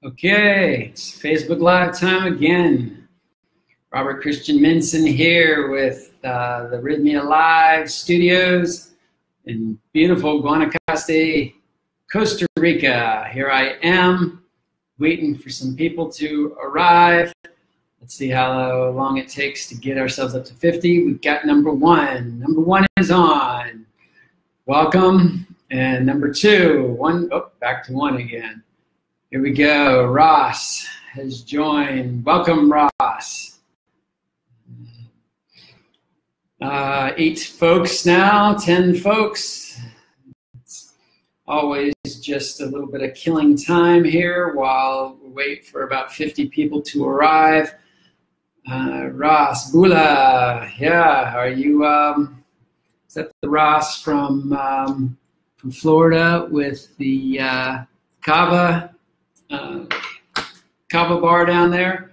Okay, it's Facebook Live time again. Robert Christian Minson here with the Rythmia Live studios in beautiful Guanacaste, Costa Rica. Here I am, waiting for some people to arrive. Let's see how long it takes to get ourselves up to 50. We've got number one. Number one is on. Welcome. And number two, back to one again. Here we go. Ross has joined. Welcome, Ross. 8 folks now, 10 folks. It's always just a little bit of killing time here while we wait for about 50 people to arrive. Ross, Bula, yeah, are you, is that the Ross from Florida with the Cava bar down there?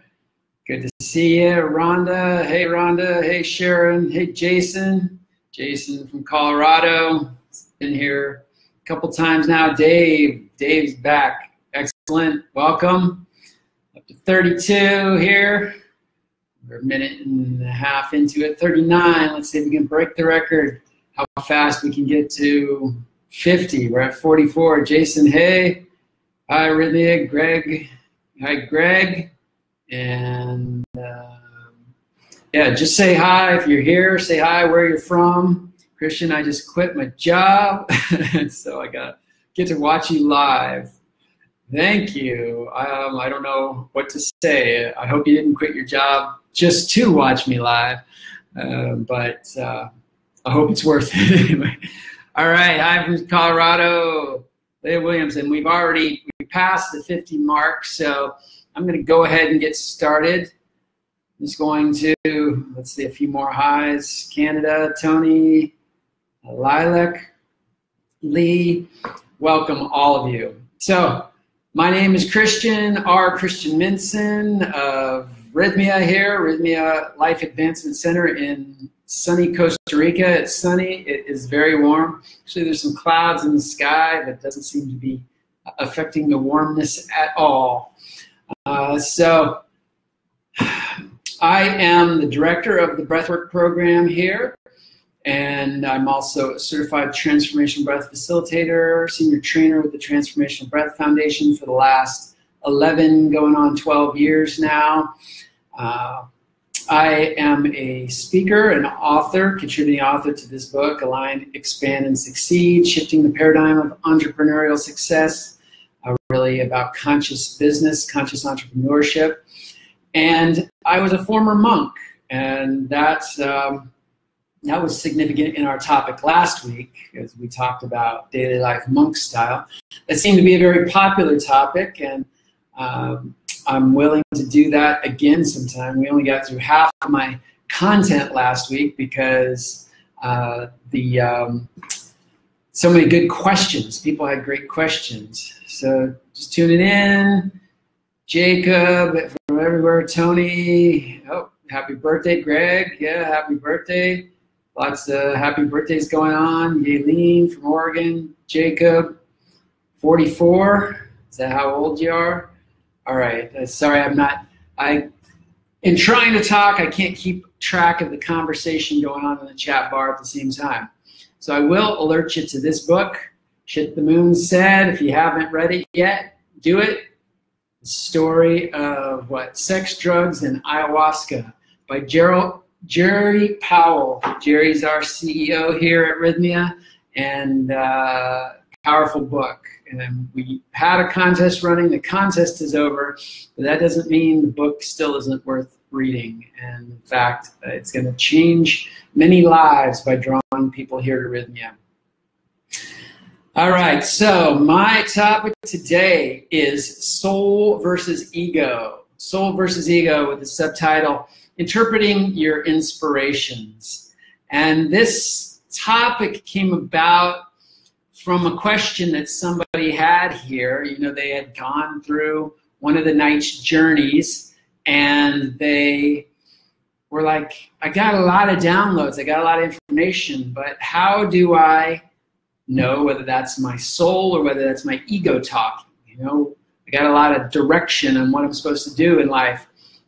Good to see you, Rhonda. Hey, Rhonda. Hey, Sharon. Hey, Jason. Jason from Colorado. Been here a couple times now. Dave's back. Excellent. Welcome. Up to 32 here. We're a minute and a half into it. 39. Let's see if we can break the record. How fast we can get to 50. We're at 44. Jason, hey. Hi, Rythmia. Greg. Hi, Greg. And yeah, just say hi if you're here. Say hi where you're from. Christian, I just quit my job, so I get to watch you live. Thank you. I don't know what to say. I hope you didn't quit your job just to watch me live, but I hope it's worth it anyway. All right, I'm from Colorado, Leah Williams, and we passed the 50 mark, so I'm going to go ahead and get started. I'm just going to, let's see, a few more highs. Canada, Tony, Lilac, Lee, welcome all of you. So my name is Christian Minson of Rythmia here, Rythmia Life Advancement Center in sunny Costa Rica. It's sunny. It is very warm. Actually, there's some clouds in the sky that doesn't seem to be affecting the warmness at all. So I am the director of the Breathwork program here, and I'm also a certified Transformation Breath facilitator, senior trainer with the Transformational Breath Foundation for the last 11, going on 12 years now. I am a speaker and author, contributing author to this book, Align, Expand, and Succeed, Shifting the Paradigm of Entrepreneurial Success. Really about conscious business, conscious entrepreneurship. And I was a former monk, and that was significant in our topic last week, as we talked about daily life monk style. That seemed to be a very popular topic, and I'm willing to do that again sometime. We only got through half of my content last week because so many good questions. People had great questions. So just tuning in. Jacob from everywhere. Tony. Oh, happy birthday, Greg. Yeah, happy birthday. Lots of happy birthdays going on. Yaelene from Oregon. Jacob, 44. Is that how old you are? All right. Sorry, in trying to talk, I can't keep track of the conversation going on in the chat bar at the same time. So I will alert you to this book, Shit the Moon Said. If you haven't read it yet, do it. The story of Sex, Drugs, and Ayahuasca by Jerry Powell. Jerry's our CEO here at Rythmia, and powerful book. And we had a contest running. The contest is over, but that doesn't mean the book still isn't worth reading. And in fact, it's going to change many lives by drawing people here to Rythmia. All right, so my topic today is soul versus ego. Soul versus ego with the subtitle, Interpreting Your Inspirations. And this topic came about from a question that somebody had here. You know, they had gone through one of the night's journeys, and they were like, I got a lot of downloads, I got a lot of information, but how do I know whether that's my soul or whether that's my ego talking? You know, I got a lot of direction on what I'm supposed to do in life.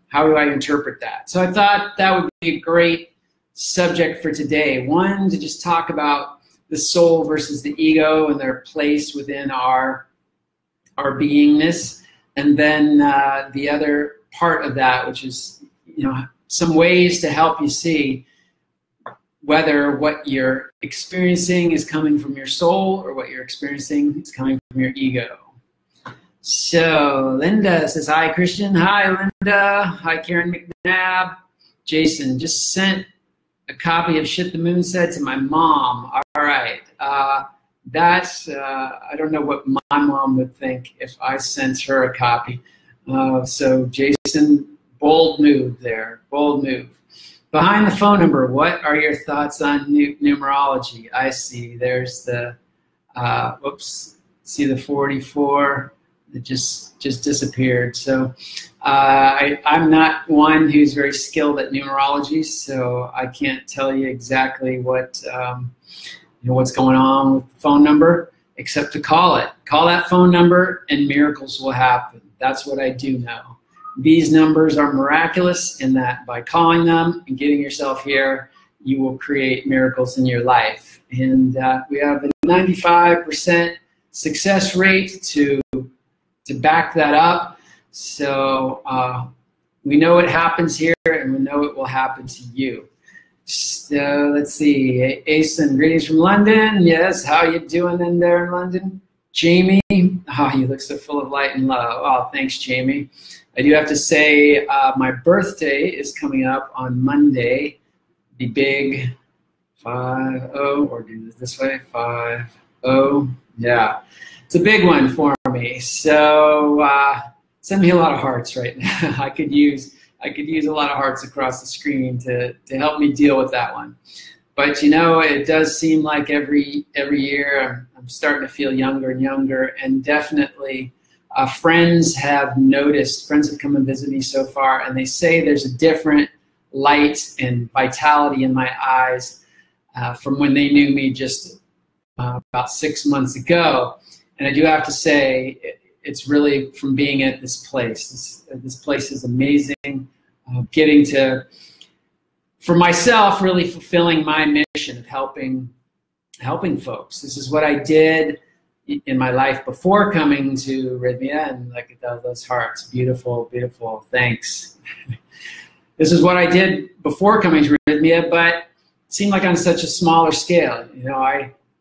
How do I interpret that? So I thought that would be a great subject for today. One, to just talk about the soul versus the ego and their place within our beingness. And then the other part of that, which is, some ways to help you see whether what you're experiencing is coming from your soul or what you're experiencing is coming from your ego. So Linda says, hi, Christian. Hi, Linda. Hi, Karen McNabb. Jason, just sent a copy of Shit the Moon Said to my mom. All right. That's, I don't know what my mom would think if I sent her a copy. So Jason, bold move there, bold move. Behind the phone number, what are your thoughts on numerology? I see, there's the, see the 44, it just disappeared. So I'm not one who's very skilled at numerology, so I can't tell you exactly what, what's going on with the phone number, except to call it. Call that phone number and miracles will happen. That's what I do know. These numbers are miraculous in that by calling them and getting yourself here, you will create miracles in your life. And we have a 95% success rate to back that up. So we know it happens here and we know it will happen to you. So let's see, Asen, greetings from London. Yes, how you doing in there in London? Jamie, oh, you look so full of light and love. Oh, thanks, Jamie. I do have to say my birthday is coming up on Monday. The big 5-0, or do this way, 5-0. Yeah, it's a big one for me. So send me a lot of hearts right now. I could use a lot of hearts across the screen to help me deal with that one. But it does seem like every year I'm starting to feel younger and younger, and definitely friends have noticed, friends have come and visited me so far, and they say there's a different light and vitality in my eyes from when they knew me just about 6 months ago. And I do have to say, it's really from being at this place. This place is amazing. Getting to, for myself, really fulfilling my mission of helping folks. This is what I did in my life before coming to Rythmia, and look at those hearts. Beautiful, beautiful. Thanks. This is what I did before coming to Rythmia, but it seemed like on such a smaller scale.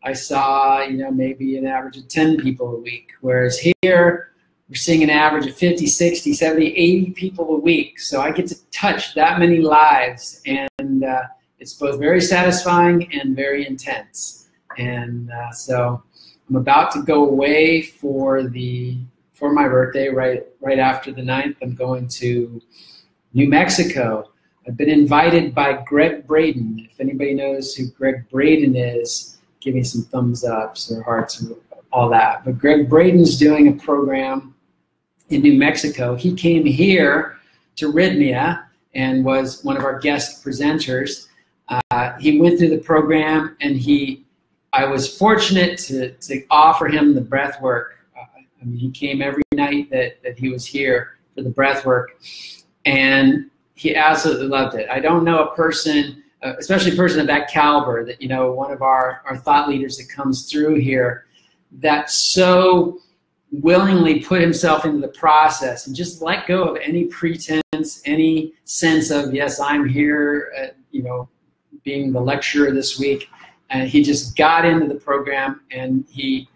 I saw, maybe an average of 10 people a week, whereas here we're seeing an average of 50, 60, 70, 80 people a week. So I get to touch that many lives, and it's both very satisfying and very intense. And so I'm about to go away for my birthday right after the 9th. I'm going to New Mexico. I've been invited by Greg Braden. If anybody knows who Greg Braden is, give me some thumbs ups or hearts or all that. But Greg Braden's doing a program in New Mexico. He came here to Rythmia and was one of our guest presenters. He went through the program, and I was fortunate to offer him the breath work. He came every night that he was here for the breath work, and he absolutely loved it. I don't know a person, especially a person of that caliber, that one of our thought leaders that comes through here, that so willingly put himself into the process and just let go of any pretense, any sense of, yes, I'm here, being the lecturer this week. And he just got into the program, and he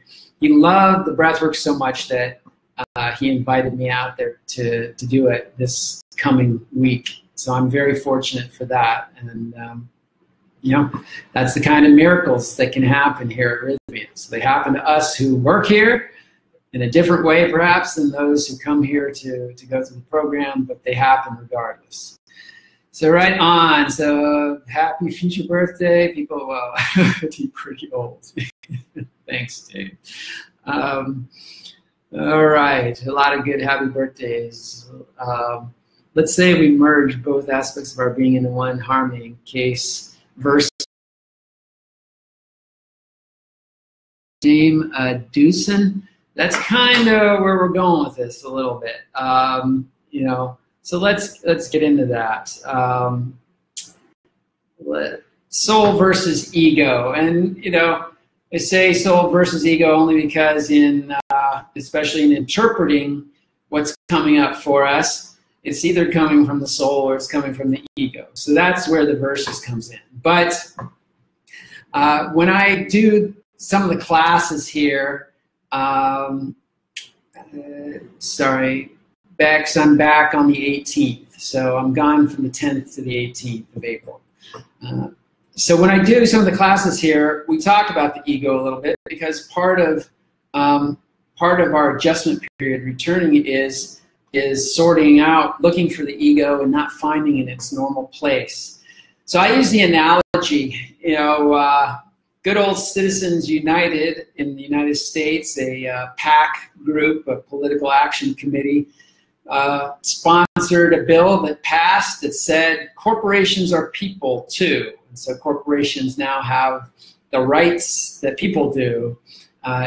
loved the breathwork so much that he invited me out there to do it this coming week. So I'm very fortunate for that. And, that's the kind of miracles that can happen here at Rythmia. So they happen to us who work here in a different way, perhaps, than those who come here to go through the program, but they happen regardless. So right on. So happy future birthday, people. Well, you're pretty old. Thanks, Dave. All right, a lot of good happy birthdays. Let's say we merge both aspects of our being into one harmony in case verse. Name Deucin. that's kind of where we're going with this a little bit. So let's get into that. Soul versus ego, and I say soul versus ego only because especially in interpreting what's coming up for us, it's either coming from the soul or it's coming from the ego. So that's where the versus comes in. But when I do some of the classes here, I'm back on the 18th. So I'm gone from the 10th to the 18th of April. So when I do some of the classes here, we talk about the ego a little bit, because part of our adjustment period, returning, is sorting out, looking for the ego and not finding it in its normal place. So I use the analogy, good old Citizens United in the United States, a PAC group, a political action committee, sponsored a bill that passed that said corporations are people too. And so corporations now have the rights that people do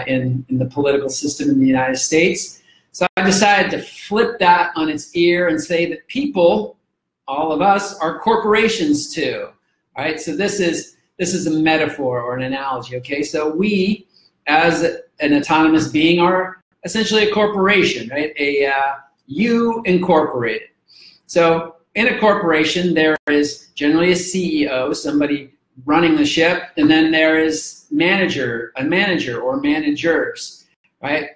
in the political system in the United States. So I decided to flip that on its ear and say that people, all of us, are corporations too. All right, so this is a metaphor or an analogy, okay? So we, as an autonomous being, are essentially a corporation, right? You Incorporated. So in a corporation, there is generally a CEO, somebody running the ship, and then there is a manager or managers, right?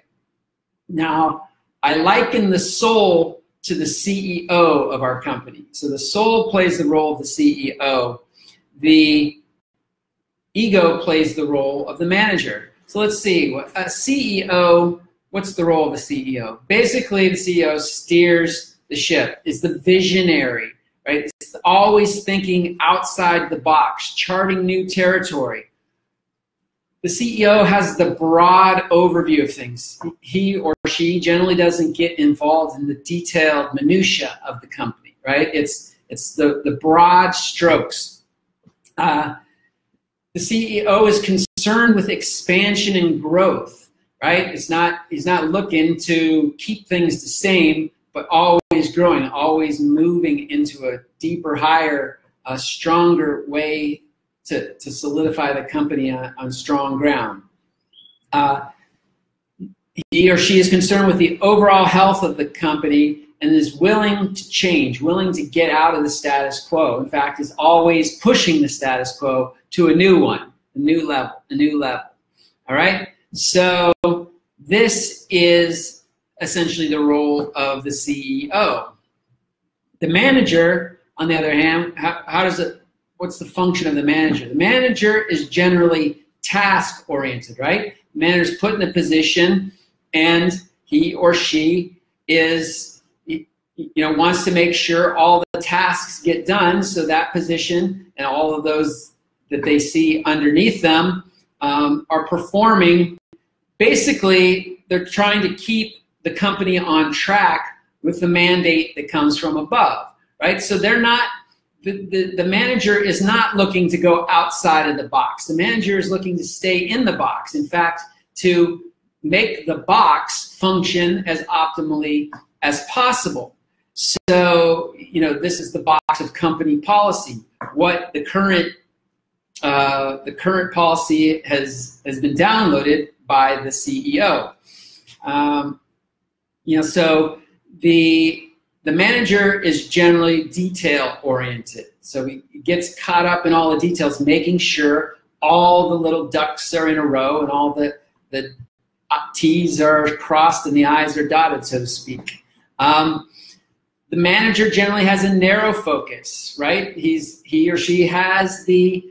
Now, I liken the soul to the CEO of our company. So the soul plays the role of the CEO. The ego plays the role of the manager. So let's see, a CEO, what's the role of the CEO? Basically, the CEO steers the ship, is the visionary, right? It's always thinking outside the box, charting new territory. The CEO has the broad overview of things. He or she generally doesn't get involved in the detailed minutia of the company, right? It's the broad strokes. The CEO is concerned with expansion and growth, right? He's not looking to keep things the same, but always growing, always moving into a deeper, higher, stronger way to solidify the company on strong ground. He or she is concerned with the overall health of the company and is willing to change, willing to get out of the status quo. In fact, is always pushing the status quo to a new one, a new level. All right? So this is essentially the role of the CEO. The manager, on the other hand, what's the function of the manager? The manager is generally task-oriented, right? The manager is put in a position, and he or she wants to make sure all the tasks get done, so that position and all of those that they see underneath them are performing. Basically, they're trying to keep the company on track with the mandate that comes from above, right? So they're not, the manager is not looking to go outside of the box. The manager is looking to stay in the box. In fact, to make the box function as optimally as possible. So, this is the box of company policy. What the current policy has been downloaded by the CEO. So the manager is generally detail oriented. So he gets caught up in all the details, making sure all the little ducks are in a row and all the T's are crossed and the I's are dotted, so to speak. The manager generally has a narrow focus, right? He or she has the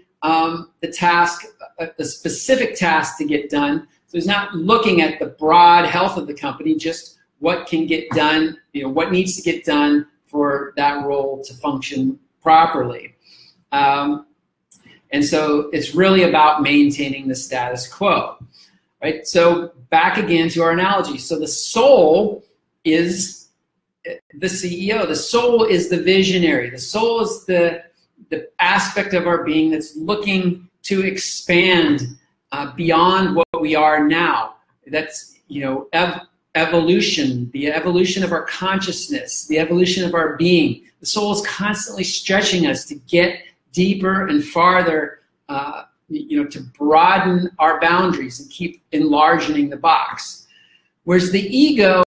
task, a specific task to get done. So he's not looking at the broad health of the company, just what can get done, what needs to get done for that role to function properly. And so it's really about maintaining the status quo, right? So back again to our analogy. So the soul is the CEO. The soul is the visionary. The soul is the aspect of our being that's looking to expand beyond what we are now. That's evolution, the evolution of our consciousness, the evolution of our being. The soul is constantly stretching us to get deeper and farther, to broaden our boundaries and keep enlarging the box. Whereas the ego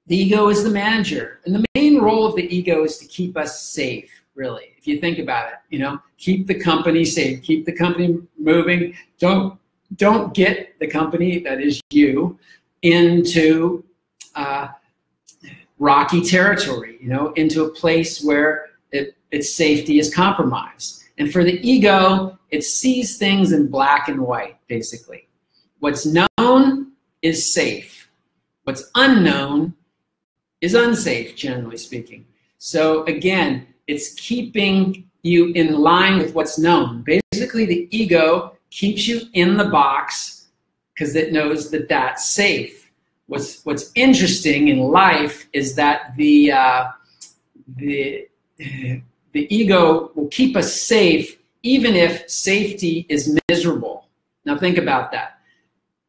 is the manager. And the main role of the ego is to keep us safe, really. If you think about it, keep the company safe, keep the company moving. Don't get the company, that is you, into rocky territory, into a place where its safety is compromised. And for the ego, it sees things in black and white, basically. What's known is safe. What's unknown is unsafe, generally speaking. So again, it's keeping you in line with what's known. Basically, the ego keeps you in the box because it knows that that's safe. What's interesting in life is that the ego will keep us safe even if safety is miserable. Now think about that.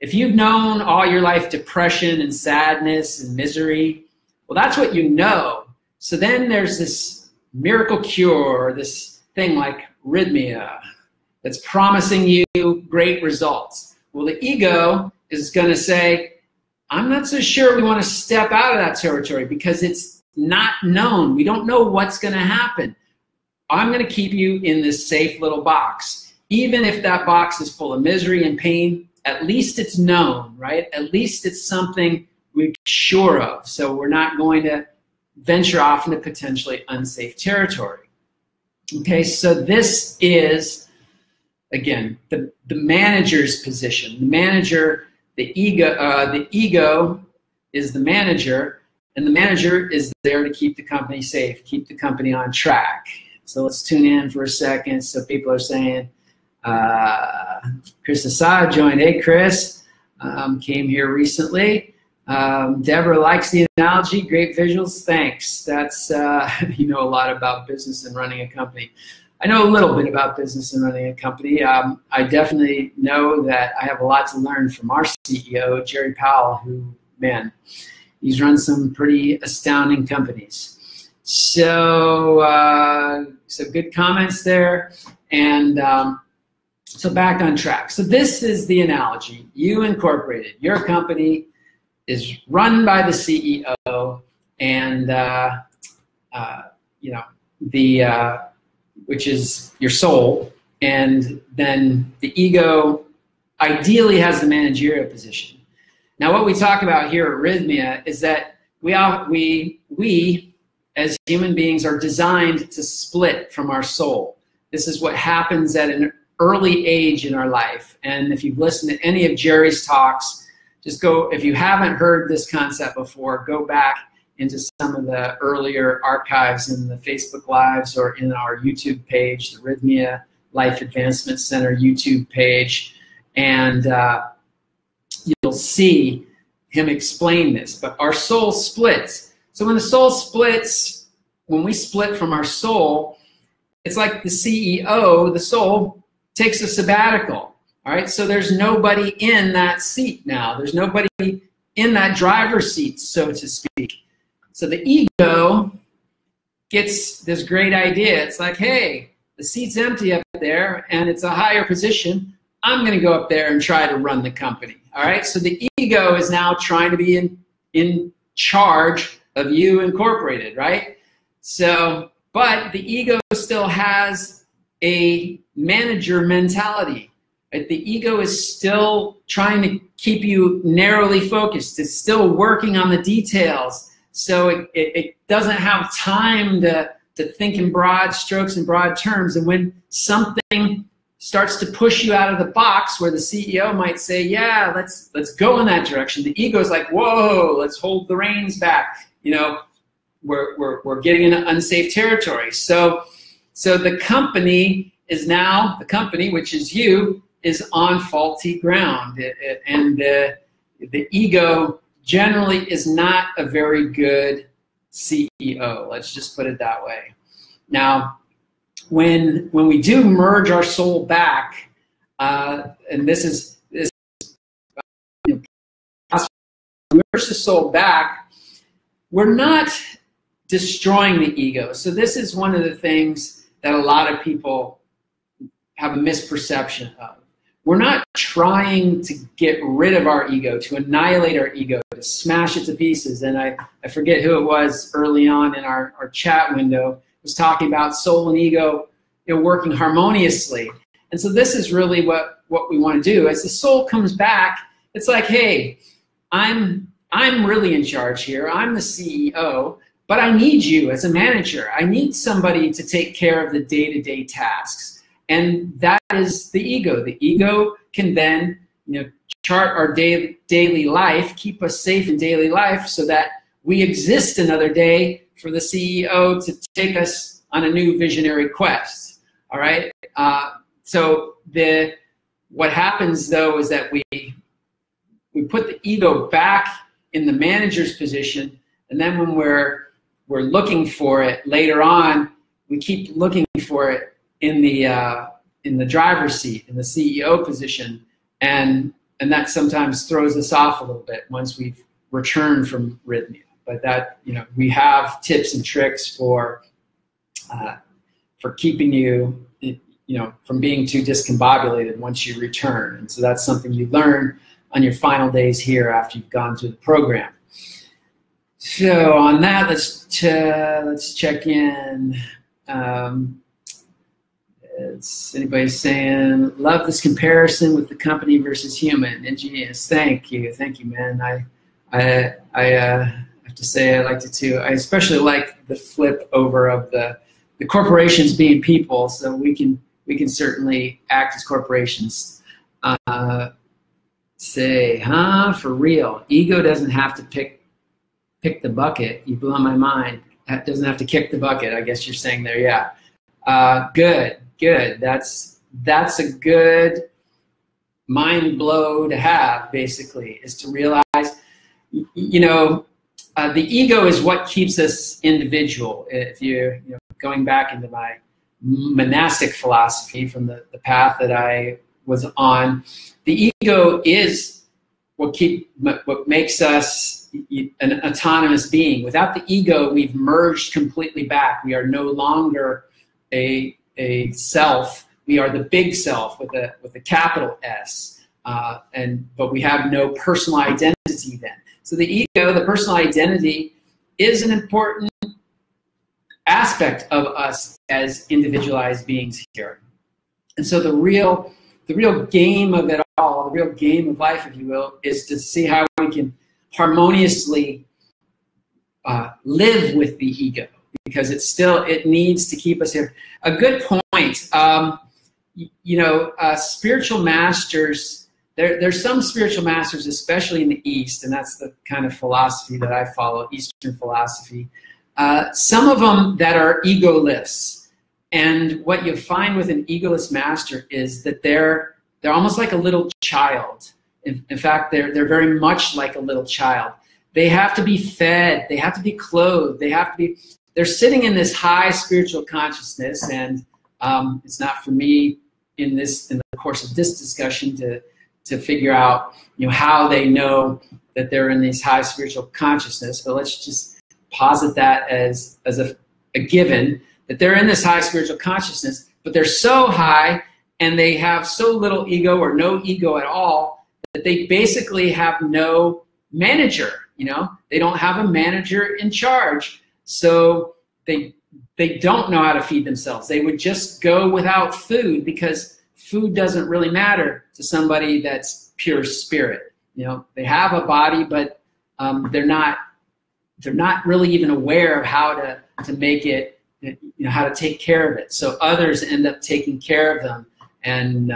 If you've known all your life depression and sadness and misery, well, that's what you know. So then there's this miracle cure, this thing like Rythmia that's promising you great results. Well, the ego is going to say, I'm not so sure we want to step out of that territory because it's not known. We don't know what's going to happen. I'm going to keep you in this safe little box. Even if that box is full of misery and pain, at least it's known, right? At least it's something we're sure of. So we're not going to venture off into potentially unsafe territory. Okay, so this is, again, the manager's position. The manager, the ego is the manager, and the manager is there to keep the company safe, keep the company on track. So let's tune in for a second. So people are saying, Chris Assad joined. Hey, Chris, came here recently. Deborah likes the analogy. Great visuals. Thanks. That's, you know a lot about business and running a company. I know a little bit about business and running a company. I definitely know that I have a lot to learn from our CEO, Jerry Powell, who, man, he's run some pretty astounding companies. So, so good comments there. And so back on track. So this is the analogy. You Incorporated, your company is run by the CEO, and which is your soul, and then the ego ideally has the managerial position. Now, what we talk about here at Rythmia is that we as human beings are designed to split from our soul. This is what happens at an early age in our life. And if you've listened to any of Jerry's talks, just go, if you haven't heard this concept before, go back into some of the earlier archives in the Facebook Lives or in our YouTube page, the Rythmia Life Advancement Center YouTube page, and you'll see him explain this. But our soul splits. So when the soul splits, when we split from our soul, it's like the CEO, the soul, takes a sabbatical. All right, so there's nobody in that seat now. There's nobody in that driver's seat, so to speak. So the ego gets this great idea. It's like, hey, the seat's empty up there and it's a higher position. I'm going to go up there and try to run the company. All right, so the ego is now trying to be in charge of you Incorporated, right? So, but the ego still has a manager mentality. Right? The ego is still trying to keep you narrowly focused. It's still working on the details. So it doesn't have time to think in broad strokes and broad terms. And when something starts to push you out of the box where the CEO might say, yeah, let's go in that direction, the ego is like, whoa, let's hold the reins back. You know, we're getting into unsafe territory. So the company is now, the company, which is you, is on faulty ground. And the ego generally is not a very good CEO. Let's just put it that way. Now, when we do merge our soul back, and this is merge the soul back, we're not destroying the ego. So this is one of the things that a lot of people have a misperception of. We're not trying to get rid of our ego, to annihilate our ego, to smash it to pieces. And I forget who it was early on in our chat window, was talking about soul and ego, working harmoniously. And so this is really what we want to do. As the soul comes back, it's like, hey, I'm really in charge here. I'm the CEO, but I need you as a manager. I need somebody to take care of the day-to-day tasks. And that is the ego. The ego can then, chart our daily life, keep us safe in daily life so that we exist another day for the CEO to take us on a new visionary quest. All right. So what happens though is that we put the ego back in the manager's position, and then when we're looking for it later on, we keep looking for it in the driver's seat, in the CEO position, and that sometimes throws us off a little bit once we've returned from Rythmia. But that, we have tips and tricks for keeping you, from being too discombobulated once you return. And so that's something you learn on your final days here after you've gone through the program. So on that, let's check in. Anybody saying, love this comparison with the company versus human. Ingenious. Thank you, man. I have to say I liked it too. I especially like the flip over of the corporations being people, so we can certainly act as corporations. For real. Ego doesn't have to pick the bucket. You blew my mind. It doesn't have to kick the bucket. I guess you're saying there, yeah. Good. That's a good mind blow to have, basically, is to realize, the ego is what keeps us individual. If you're going back into my monastic philosophy from the path that I was on, the ego is what makes us an autonomous being. Without the ego, we've merged completely back. We are no longer a self. We are the big self with a capital S, but we have no personal identity then. So the ego, the personal identity, is an important aspect of us as individualized beings here. And so the real game of it all, the real game of life, if you will, is to see how we can harmoniously live with the ego, because it needs to keep us here. A good point. Spiritual masters. There's some spiritual masters, especially in the East, and that's the kind of philosophy that I follow, Eastern philosophy. Some of them that are egoless, and what you find with an egoless master is that they're almost like a little child. In fact, they're very much like a little child. They have to be fed. They have to be clothed. They're sitting in this high spiritual consciousness, and it's not for me in the course of this discussion to figure out how they know that they're in these high spiritual consciousness. But let's just posit that as a given, that they're in this high spiritual consciousness, but they're so high and they have so little ego or no ego at all that they basically have no manager. They don't have a manager in charge. So they don't know how to feed themselves. They would just go without food because food doesn't really matter to somebody that's pure spirit. They have a body, but they're not really even aware of how to make it, how to take care of it. So others end up taking care of them, and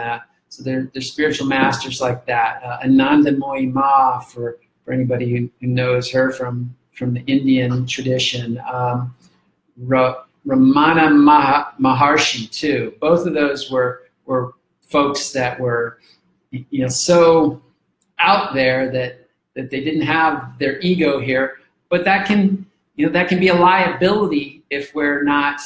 so they're spiritual masters like that. Anandamoyi Ma, for anybody who knows her from the Indian tradition. Ramana Maharshi too. Both of those were folks that were so out there that they didn't have their ego here, but that can be a liability if we're not,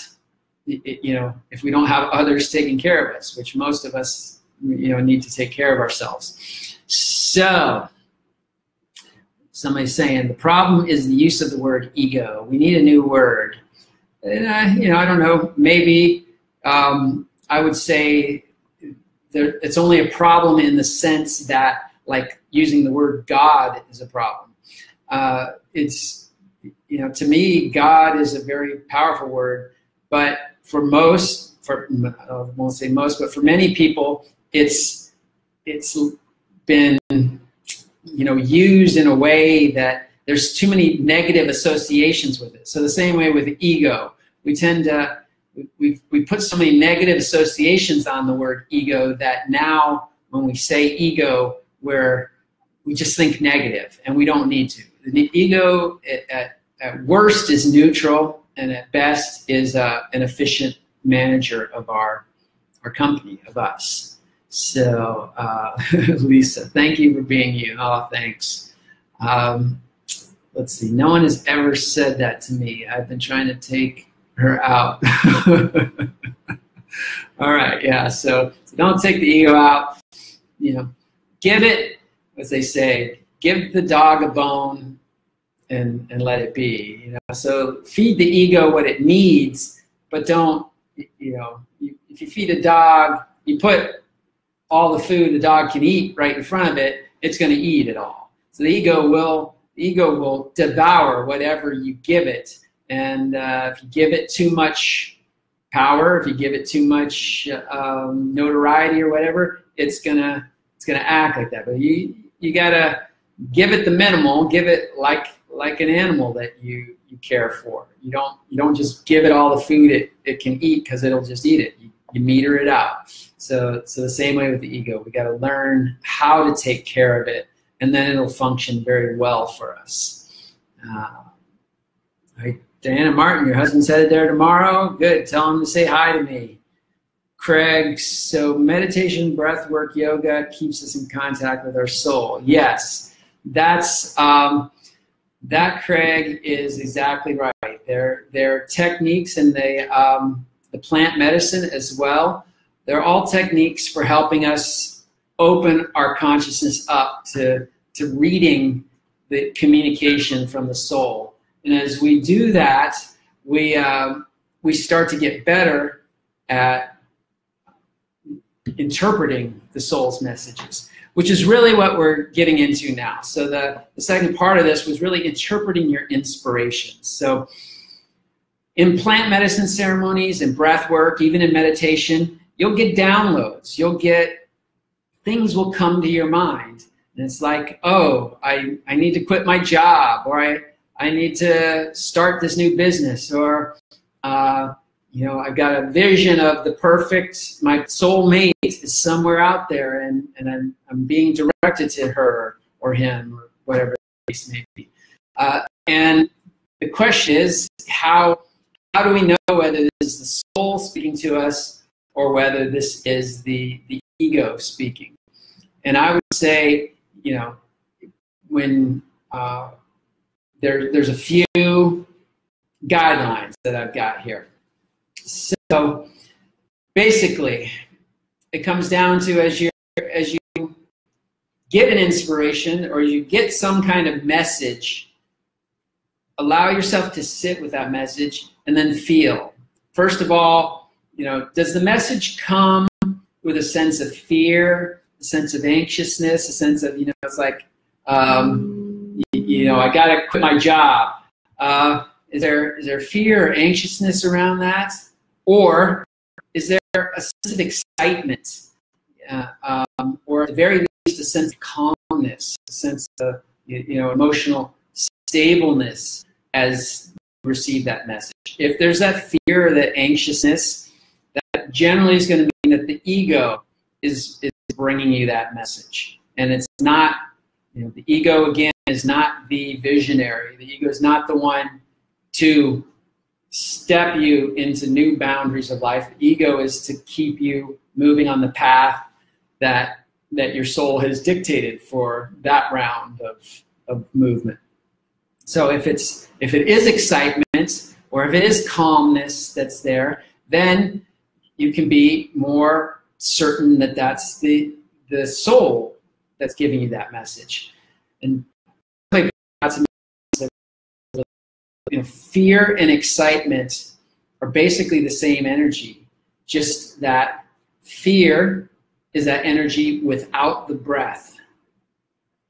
if we don't have others taking care of us, which most of us need to take care of ourselves. So somebody's saying the problem is the use of the word ego. We need a new word. And I don't know. Maybe I would say it's only a problem in the sense that, like, using the word God is a problem. It's, to me, God is a very powerful word, but I won't say most, but for many people, it's been, used in a way that there's too many negative associations with it. So the same way with ego, we tend to, we put so many negative associations on the word ego that now when we say ego, we just think negative, and we don't need to. The ego at worst is neutral, and at best is an efficient manager of our company, of us. So, Lisa, thank you for being you. Oh, thanks. Let's see. No one has ever said that to me. I've been trying to take her out. All right, yeah. So don't take the ego out. Give it, as they say, give the dog a bone and let it be. So feed the ego what it needs, but don't. If you feed a dog, you put all the food the dog can eat right in front of it, it's going to eat it all. So the ego will devour whatever you give it. And if you give it too much power, if you give it too much notoriety or whatever, it's gonna act like that. But you gotta give it the minimal. Give it like an animal that you care for. You don't just give it all the food it can eat, because it'll just eat it. You meter it out. So the same way with the ego, we got to learn how to take care of it, and then it'll function very well for us. All right, Diana Martin, your husband's headed there tomorrow. Good. Tell him to say hi to me. Craig, so meditation, breath work, yoga keeps us in contact with our soul. Yes, that's that, Craig, is exactly right. They're techniques, and the plant medicine as well. They're all techniques for helping us open our consciousness up to reading the communication from the soul. And as we do that, we start to get better at interpreting the soul's messages, which is really what we're getting into now. So the second part of this was really interpreting your inspirations. So in plant medicine ceremonies and breath work, even in meditation, you'll get downloads. Things will come to your mind. And it's like, oh, I need to quit my job, or I need to start this new business, or I've got a vision of my soulmate is somewhere out there, and I'm being directed to her or him, or whatever the case may be. And the question is, how do we know whether this is the soul speaking to us or whether this is the ego speaking? And I would say, when there's a few guidelines that I've got here. So basically, it comes down to as you get an inspiration or you get some kind of message, allow yourself to sit with that message and then feel. First of all, does the message come with a sense of fear, a sense of anxiousness, a sense of, it's like, I got to quit my job. Is there fear or anxiousness around that? Or is there a sense of excitement? Or at the very least, a sense of calmness, a sense of, emotional stableness as you receive that message? If there's that fear or that anxiousness, that generally is going to mean that the ego is bringing you that message. And it's not, the ego, again, is not the visionary. The ego is not the one to step you into new boundaries of life. The ego is to keep you moving on the path that your soul has dictated for that round of movement. So if it is excitement or if it is calmness that's there, then you can be more certain that that's the soul that's giving you that message. And fear and excitement are basically the same energy, just that fear is that energy without the breath,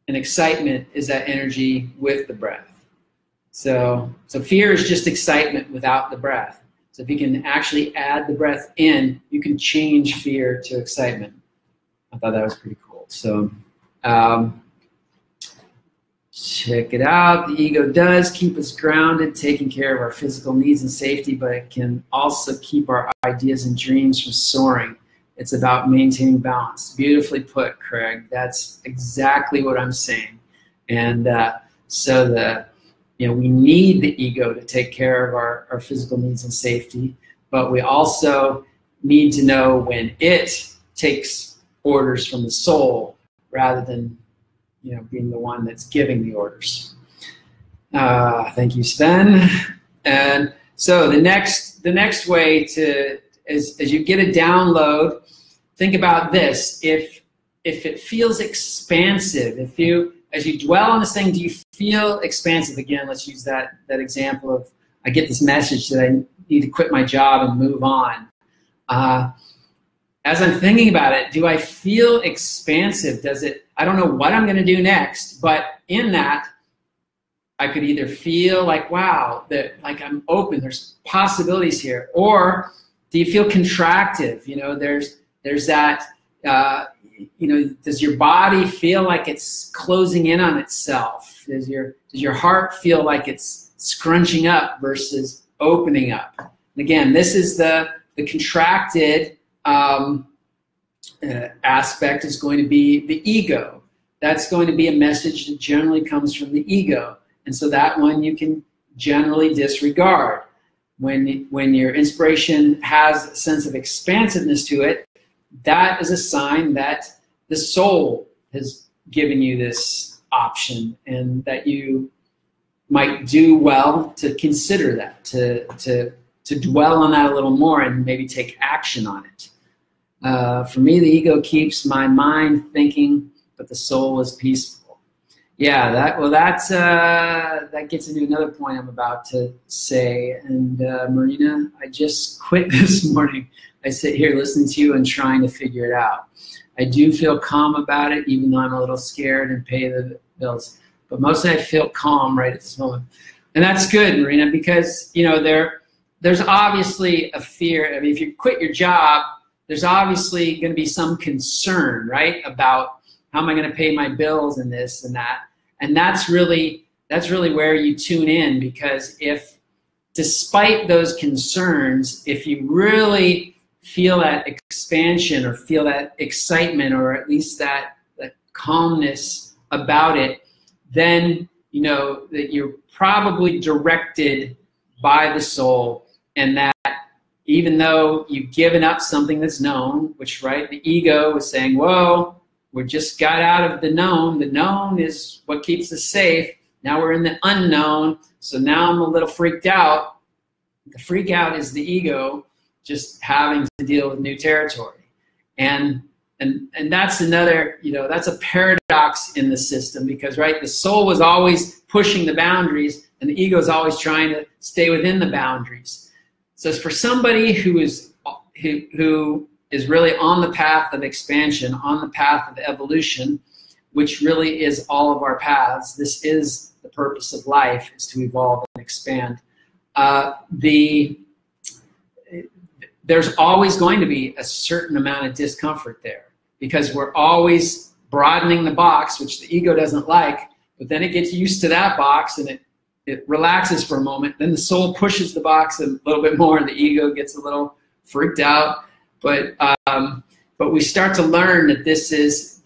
and excitement is that energy with the breath. So fear is just excitement without the breath. So if you can actually add the breath in, you can change fear to excitement. I thought that was pretty cool. So check it out. The ego does keep us grounded, taking care of our physical needs and safety, but it can also keep our ideas and dreams from soaring. It's about maintaining balance. Beautifully put, Craig. That's exactly what I'm saying. And we need the ego to take care of our physical needs and safety, but we also need to know when it takes orders from the soul rather than being the one that's giving the orders. Thank you, Sven. And so the next way to, as you get a download, think about this. If it feels expansive, as you dwell on this thing, do you feel expansive? Again, let's use that example of, I get this message that I need to quit my job and move on. As I'm thinking about it, do I feel expansive? I don't know what I'm going to do next, but in that, I could either feel like, wow, that like I'm open, there's possibilities here, or do you feel contractive? There's that, does your body feel like it's closing in on itself? Does your heart feel like it's scrunching up versus opening up? And again, this is the contracted aspect is going to be the ego. That's going to be a message that generally comes from the ego. And so that one you can generally disregard. When your inspiration has a sense of expansiveness to it, that is a sign that the soul has given you this option, and that you might do well to consider that, to dwell on that a little more and maybe take action on it. For me, the ego keeps my mind thinking, but the soul is peaceful. Yeah, that gets into another point I'm about to say. And Marina, I just quit this morning. I sit here listening to you and trying to figure it out. I do feel calm about it, even though I'm a little scared and pay the bills. But mostly I feel calm right at this moment. And that's good, Marina, because there's obviously a fear. I mean, if you quit your job, there's obviously going to be some concern, right, about how am I going to pay my bills and this and that. And that's really where you tune in, because if, despite those concerns, if you really feel that expansion or feel that excitement, or at least that calmness about it, then you know that you're probably directed by the soul, and that even though you've given up something that's known, which, right, the ego is saying, whoa, we just got out of the known is what keeps us safe, now we're in the unknown, so now I'm a little freaked out. The freak out is the ego just having to deal with new territory. And that's another, that's a paradox in the system, because, right, the soul was always pushing the boundaries and the ego is always trying to stay within the boundaries. So for somebody who is really on the path of expansion, on the path of evolution, which really is all of our paths, this is the purpose of life, is to evolve and expand. There's always going to be a certain amount of discomfort there, because we're always broadening the box, which the ego doesn't like, but then it gets used to that box and it relaxes for a moment. Then the soul pushes the box a little bit more and the ego gets a little freaked out. But we start to learn that this is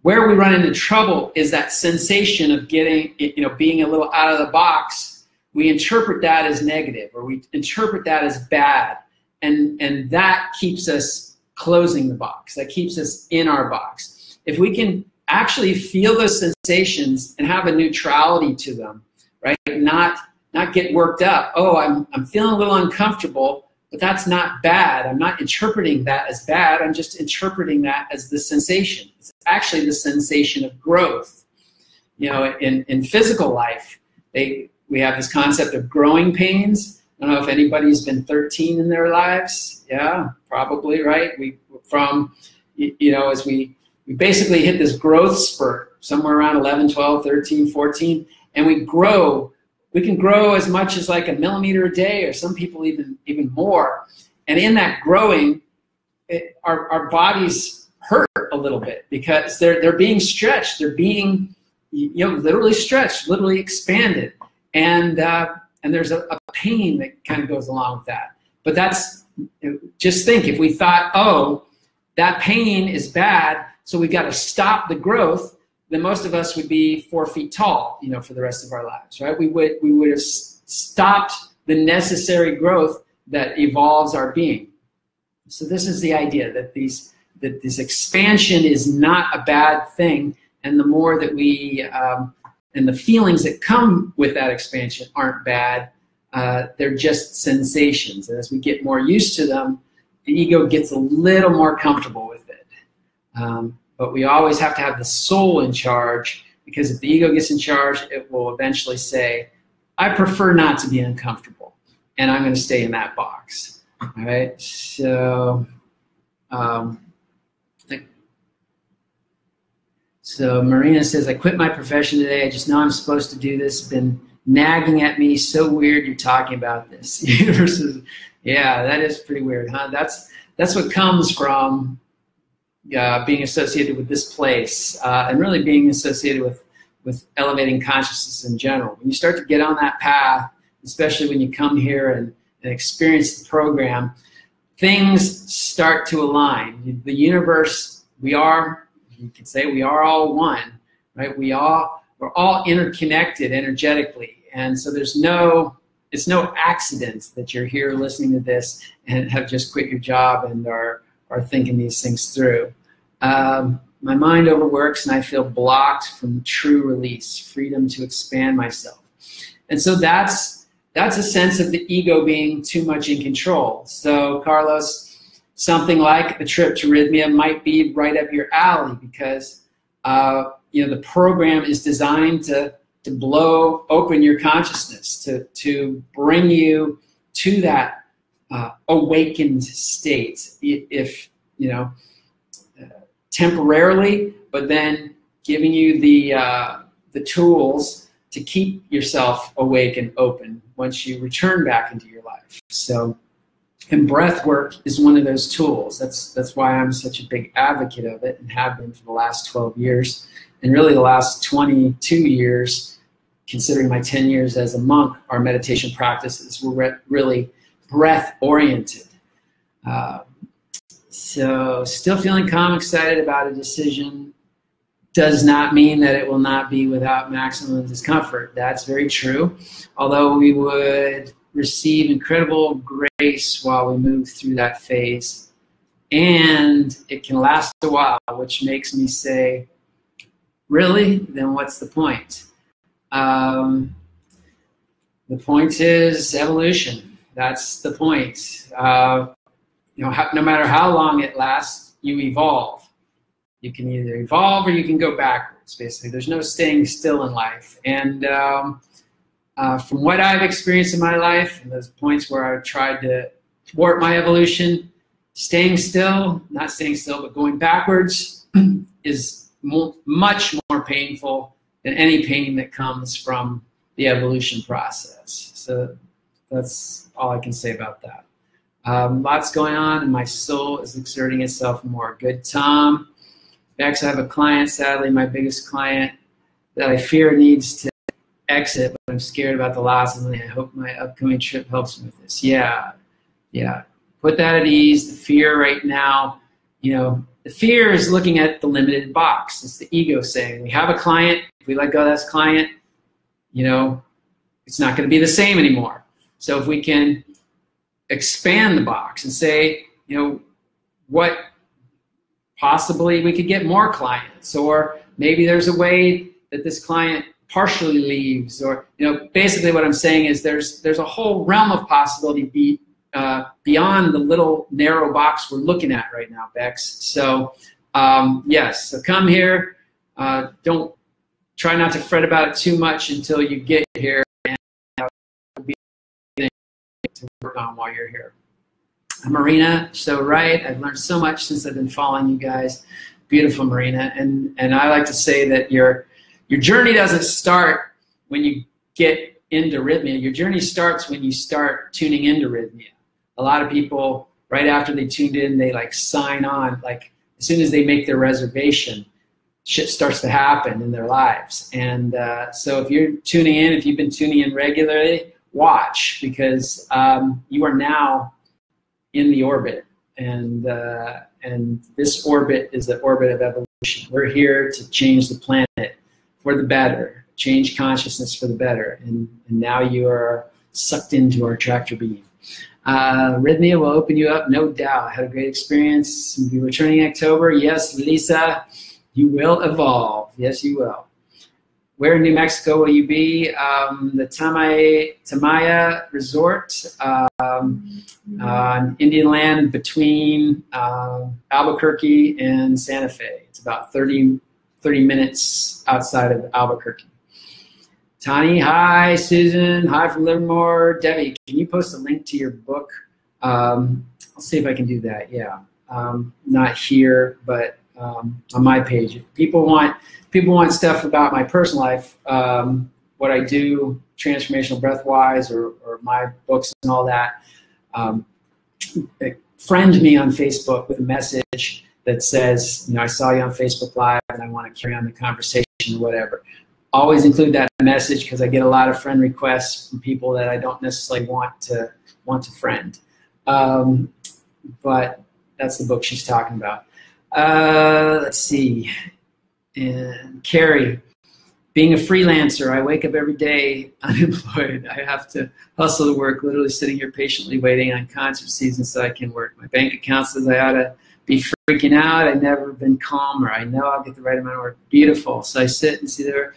where we run into trouble is that sensation of getting, being a little out of the box. We interpret that as negative, or we interpret that as bad. And that keeps us closing the box. That keeps us in our box. If we can actually feel those sensations and have a neutrality to them, right? Not get worked up. Oh, I'm feeling a little uncomfortable, but that's not bad. I'm not interpreting that as bad. I'm just interpreting that as the sensation. It's actually the sensation of growth. In physical life, we have this concept of growing pains. I don't know if anybody's been 13 in their lives. Yeah, probably, right? As we basically hit this growth spurt somewhere around 11, 12, 13, 14, and we grow. We can grow as much as like a millimeter a day, or some people even more. And in that growing, our bodies hurt a little bit because they're being stretched. They're being literally stretched, literally expanded, and there's a pain that kind of goes along with that. But just think, if we thought, oh, that pain is bad, so we've got to stop the growth, then most of us would be 4 feet tall, for the rest of our lives, right? We would have stopped the necessary growth that evolves our being. So this is the idea that this expansion is not a bad thing, and the more that we and the feelings that come with that expansion aren't bad. They're just sensations, and as we get more used to them, the ego gets a little more comfortable with it. But we always have to have the soul in charge, because if the ego gets in charge, it will eventually say, I prefer not to be uncomfortable, and I'm going to stay in that box. All right, so Marina says, I quit my profession today. I just know I'm supposed to do this. Been nagging at me. So weird you're talking about this. Yeah, that is pretty weird, huh? That's what comes from being associated with this place, and really being associated with elevating consciousness in general. When you start to get on that path, especially when you come here and experience the program, things start to align. The universe, you could say we are all one, right? We're all interconnected energetically. And so it's no accident that you're here listening to this and have just quit your job and are thinking these things through. My mind overworks and I feel blocked from true release, freedom to expand myself. And so that's a sense of the ego being too much in control. So Carlos, something like a trip to Rythmia might be right up your alley, because the program is designed to blow open your consciousness, to bring you to that awakened state, if temporarily, but then giving you the tools to keep yourself awake and open once you return back into your life. So, and breath work is one of those tools. That's why I'm such a big advocate of it, and have been for the last 12 years, and really the last 22 years, considering my 10 years as a monk. Our meditation practices were really breath oriented. So still feeling calm, excited about a decision does not mean that it will not be without maximum discomfort. That's very true. Although we would receive incredible grace while we move through that phase. And it can last a while, which makes me say, really? Then what's the point? The point is evolution. That's the point. No matter how long it lasts, you evolve. You can either evolve or you can go backwards, basically. There's no staying still in life. And from what I've experienced in my life, and those points where I've tried to thwart my evolution, not staying still, but going backwards is much more painful than any pain that comes from the evolution process. So that's all I can say about that. Lots going on, and my soul is exerting itself more. Good, Tom. Next, I have a client, sadly, my biggest client, that I fear needs to exit, but I'm scared about the loss of money. I hope my upcoming trip helps me with this. Yeah. Put that at ease. The fear right now, the fear is looking at the limited box. It's the ego saying, we have a client. If we let go of that client, it's not going to be the same anymore. So if we can expand the box and say, what possibly we could get more clients, or maybe there's a way that this client partially leaves, or basically what I'm saying is there's a whole realm of possibility beyond the little narrow box we're looking at right now, Bex. So yes, so come here. Don't try not to fret about it too much until you get here. on while you're here. Marina, so right. I've learned so much since I've been following you guys. Beautiful, Marina. And I like to say that your journey doesn't start when you get into Rythmia. Your journey starts when you start tuning into Rythmia. A lot of people, right after they tuned in, they like sign on. Like as soon as they make their reservation, shit starts to happen in their lives. And so if you're tuning in, if you've been tuning in regularly, watch, because you are now in the orbit. And this orbit is the orbit of evolution. We're here to change the planet for the better, change consciousness for the better. And now you are sucked into our tractor beam. Rythmia will open you up, no doubt. Had a great experience. You'll be returning in October. Yes, Lisa, you will evolve. Yes, you will. Where in New Mexico will you be? The Tamaya Resort on Indian land between Albuquerque and Santa Fe. It's about 30 minutes outside of Albuquerque. Tani, hi. Susan, hi from Livermore. Debbie, can you post a link to your book? I'll see if I can do that, yeah. Not here, but on my page. If people want stuff about my personal life, what I do, transformational breath-wise, or my books and all that, friend me on Facebook with a message that says, I saw you on Facebook Live and I want to carry on the conversation or whatever. Always include that message, because I get a lot of friend requests from people that I don't necessarily want to friend. But that's the book she's talking about. Let's see. And Carrie, being a freelancer, I wake up every day unemployed. I have to hustle to work, literally sitting here patiently waiting on concert season so I can work. My bank account says I ought to be freaking out. I've never been calmer. I know I'll get the right amount of work. Beautiful. So I sit and see there.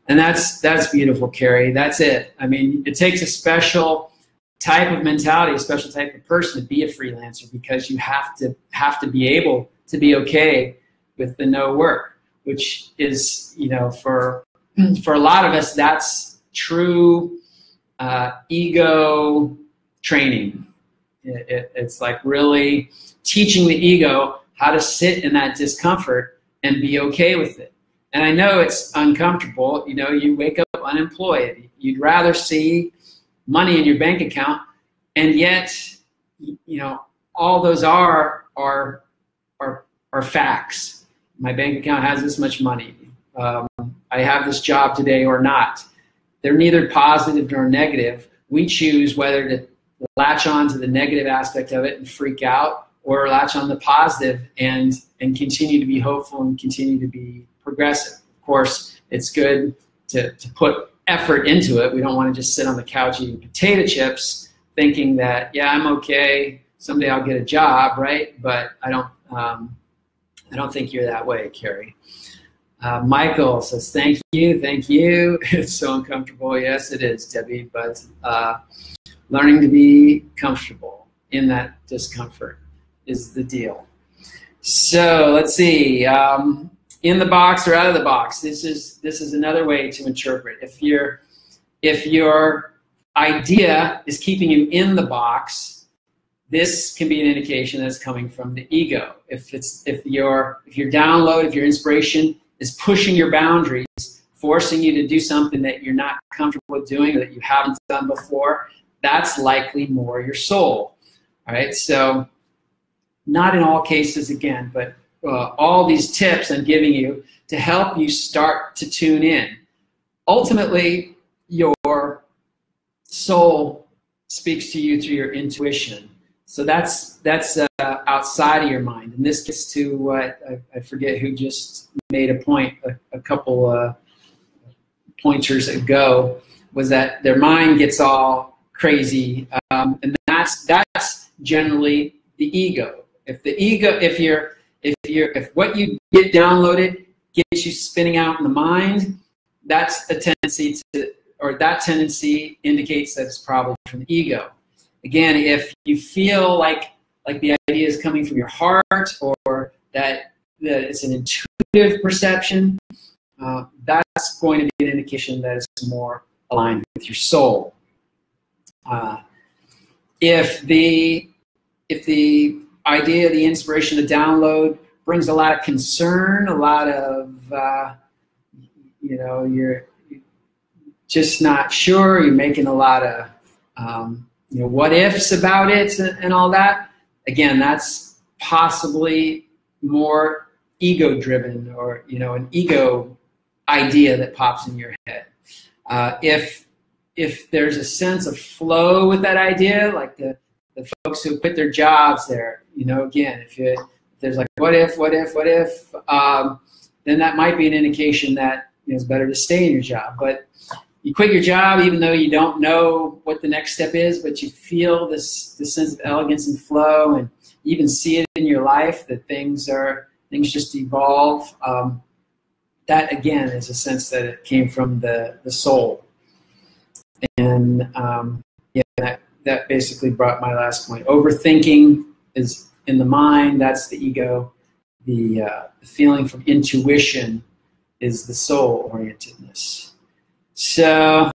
And that's beautiful, Carrie. That's it. I mean, it takes a special type of mentality, a special type of person to be a freelancer, because you have to be able to be okay with the no work, which is, for a lot of us, that's true ego training. It's like really teaching the ego how to sit in that discomfort and be okay with it. And I know it's uncomfortable. You wake up unemployed. You'd rather see money in your bank account, and yet, all those are facts. My bank account has this much money. I have this job today or not. They're neither positive nor negative. We choose whether to latch on to the negative aspect of it and freak out, or latch on the positive and continue to be hopeful and continue to be progressive. Of course, it's good to put effort into it. We don't want to just sit on the couch eating potato chips thinking that, yeah, I'm okay, someday I'll get a job, right? But I don't think you're that way, Carrie. Michael says, thank you. It's so uncomfortable. Yes, it is, Debbie, but learning to be comfortable in that discomfort is the deal. So let's see, in the box or out of the box. This is another way to interpret. If your idea is keeping you in the box, this can be an indication that it's coming from the ego. If your download, if your inspiration is pushing your boundaries, forcing you to do something that you're not comfortable with doing or that you haven't done before, that's likely more your soul. All right, so not in all cases again, but all these tips I'm giving you to help you start to tune in. Ultimately, your soul speaks to you through your intuition. So that's outside of your mind. And this gets to what I forget who just made a point a couple pointers ago, was that their mind gets all crazy, and that's generally the ego. If what you get downloaded gets you spinning out in the mind, that's a tendency that tendency indicates that it's probably from the ego. Again, if you feel like the idea is coming from your heart, or that it's an intuitive perception, that's going to be an indication that it's more aligned with your soul. If the idea, the inspiration, the download brings a lot of concern, a lot of you're just not sure, you're making a lot of what ifs about it and all that, again, that's possibly more ego driven, or an ego idea that pops in your head. If there's a sense of flow with that idea, like the folks who quit their jobs there, again, if there's like what if, then that might be an indication that it's better to stay in your job. But you quit your job even though you don't know what the next step is, but you feel this sense of elegance and flow, and you even see it in your life that things just evolve. That again is a sense that it came from the soul. And that basically brought my last point. Overthinking is in the mind, that's the ego. The feeling from intuition is the soul orientedness. So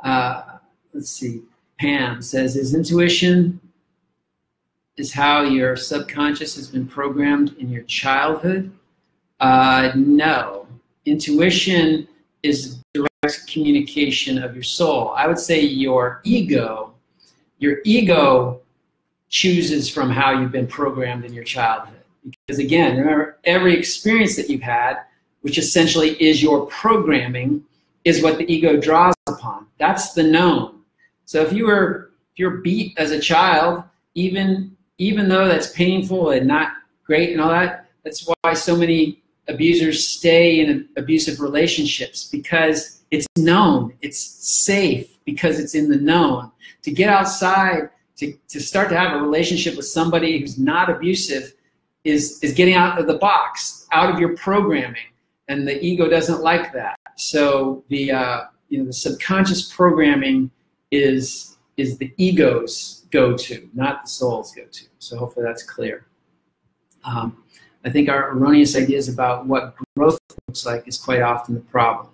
let's see. Pam says, is intuition is how your subconscious has been programmed in your childhood? No. Intuition is direct communication of your soul. I would say your ego chooses from how you've been programmed in your childhood. Because again, remember, every experience that you've had, which essentially is your programming, is what the ego draws upon. That's the known. So if you're beat as a child, even though that's painful and not great and all that, that's why so many abusers stay in abusive relationships, because it's known, it's safe, because it's in the known. To get outside, to start to have a relationship with somebody who's not abusive is getting out of the box, out of your programming, and the ego doesn't like that. So the subconscious programming is the ego's go-to, not the soul's go-to. So hopefully that's clear. I think our erroneous ideas about what growth looks like is quite often the problem.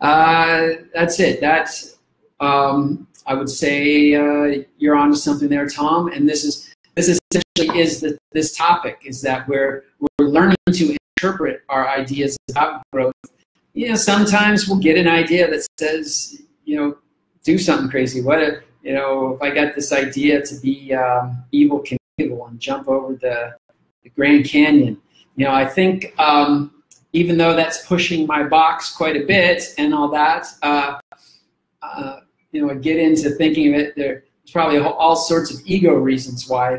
That's it. That's I would say you're onto something there, Tom. And this essentially is this topic, is that we're learning to interpret our ideas about growth. Sometimes we'll get an idea that says, do something crazy. What if I got this idea to be evil Knievel and jump over the Grand Canyon? I think even though that's pushing my box quite a bit and all that, I get into thinking of it. There's probably all sorts of ego reasons why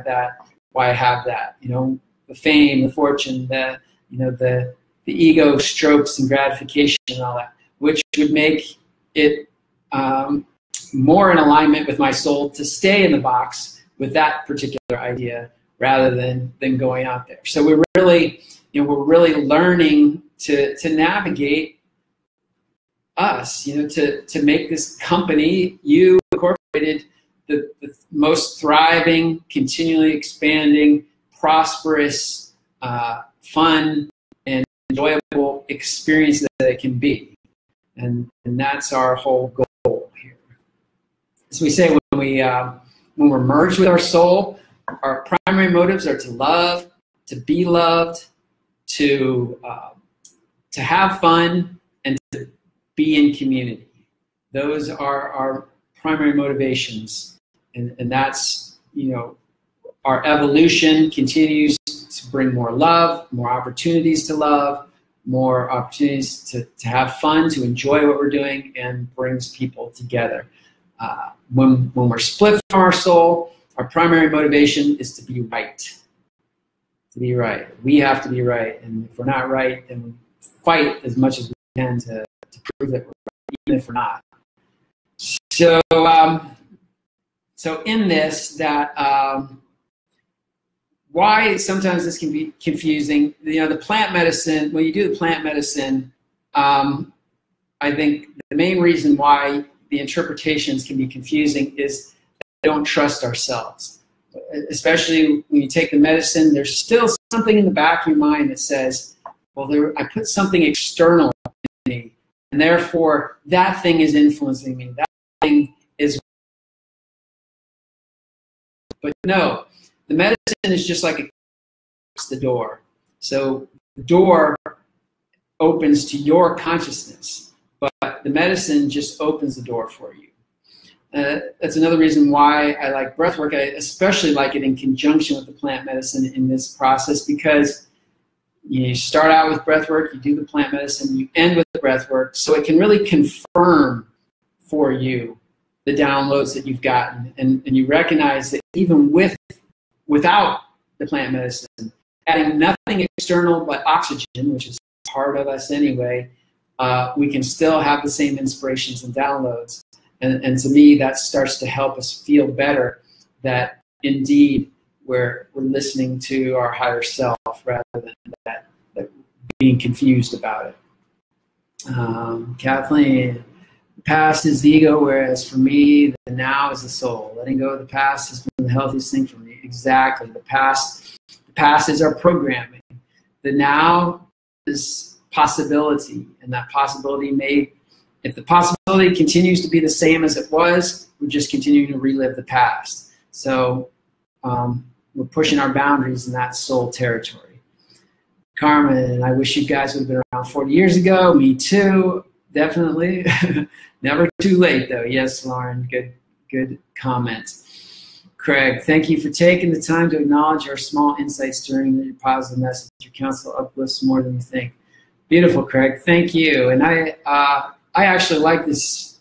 I have that. The fame, the fortune, the ego strokes and gratification and all that, which would make it more in alignment with my soul to stay in the box with that particular idea rather than going out there. So we're really learning to navigate us, to make this company, you Incorporated, the most thriving, continually expanding, prosperous, fun, and enjoyable experience that it can be. And that's our whole goal here. As we say, when we're merged with our soul, our primary motives are to love, to be loved, to have fun, and to be in community. Those are our primary motivations, and that's our evolution continues to bring more love, more opportunities to love, more opportunities to have fun, to enjoy what we're doing, and brings people together. When we're split from our soul, our primary motivation is to be right. To be right. We have to be right. And if we're not right, then we fight as much as we can to prove that we're right, even if we're not. So in this, that why sometimes this can be confusing. The plant medicine, when you do the plant medicine, I think the main reason why the interpretations can be confusing is that we don't trust ourselves. Especially when you take the medicine, there's still something in the back of your mind that says, well, I put something external in me, and therefore that thing is influencing me. That thing is But no, the medicine is just like the door. So the door opens to your consciousness, but the medicine just opens the door for you. That's another reason why I like breath work. I especially like it in conjunction with the plant medicine in this process, because you start out with breath work, you do the plant medicine, you end with the breath work, so it can really confirm for you the downloads that you've gotten, and you recognize that even without the plant medicine, adding nothing external but oxygen, which is part of us anyway, we can still have the same inspirations and downloads. And to me, that starts to help us feel better that indeed we're listening to our higher self rather than that being confused about it. Kathleen, the past is the ego, whereas for me, the now is the soul. Letting go of the past has been the healthiest thing for me. Exactly. The past is our programming. The now is possibility, and that possibility may, if the possibility continues to be the same as it was, we're just continuing to relive the past. So we're pushing our boundaries in that soul territory. Carmen, I wish you guys would have been around 40 years ago. Me too, definitely. Never too late though. Yes, Lauren, good comment. Craig, thank you for taking the time to acknowledge our small insights during your positive message. Your counsel uplifts more than you think. Beautiful, Craig. Thank you. And I actually like this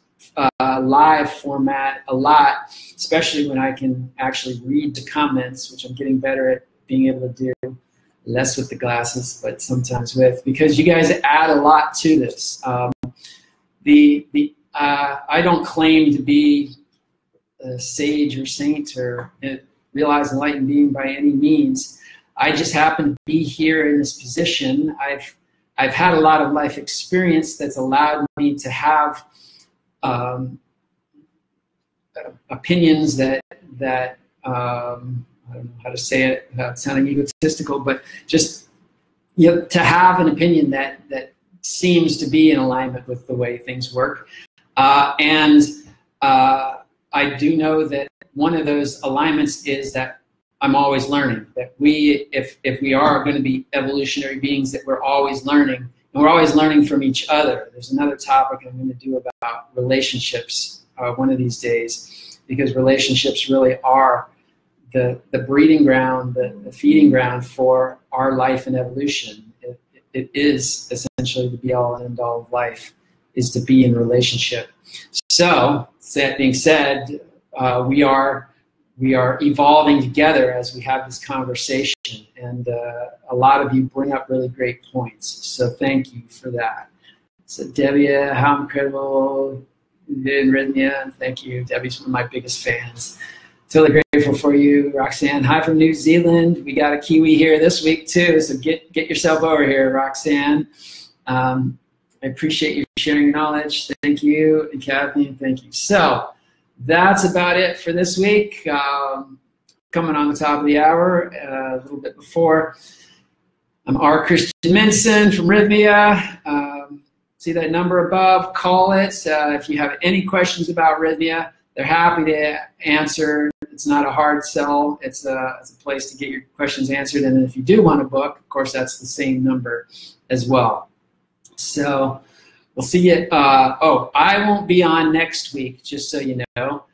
live format a lot, especially when I can actually read the comments, which I'm getting better at being able to do. Less with the glasses, but sometimes with, because you guys add a lot to this. I don't claim to be a sage or saint or realized enlightened being by any means. I just happen to be here in this position. I've had a lot of life experience that's allowed me to have opinions that I don't know how to say it without sounding egotistical, but just to have an opinion that seems to be in alignment with the way things work. And I do know that one of those alignments is that I'm always learning, that if we are going to be evolutionary beings, that we're always learning, and we're always learning from each other. There's another topic I'm going to do about relationships one of these days, because relationships really are the breeding ground, the feeding ground for our life and evolution. It is essentially the be-all and end-all of life, is to be in relationship. So, that being said, we are evolving together as we have this conversation, and a lot of you bring up really great points. So thank you for that. So Debbie, how incredible you did, Rythmia. Thank you. Debbie's one of my biggest fans. Totally grateful for you. Roxanne, hi from New Zealand. We got a Kiwi here this week too, so get yourself over here, Roxanne. I appreciate you sharing your knowledge. Thank you. And Kathleen, thank you. So that's about it for this week. Coming on the top of the hour, a little bit before. I'm R. Christian Minson from Rythmia. See that number above? Call it. If you have any questions about Rythmia, they're happy to answer. It's not a hard sell. It's a place to get your questions answered. And if you do want a book, of course, that's the same number as well. So we'll see you. I won't be on next week, just so you know.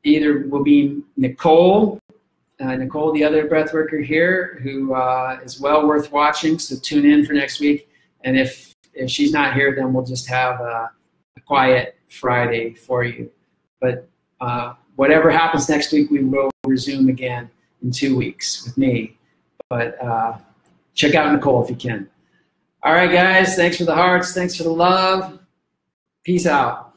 Either will be Nicole, the other breathworker here, who is well worth watching. So tune in for next week. And if she's not here, then we'll just have a quiet Friday for you. But whatever happens next week, we will resume again in 2 weeks with me. But check out Nicole if you can. All right, guys. Thanks for the hearts. Thanks for the love. Peace out.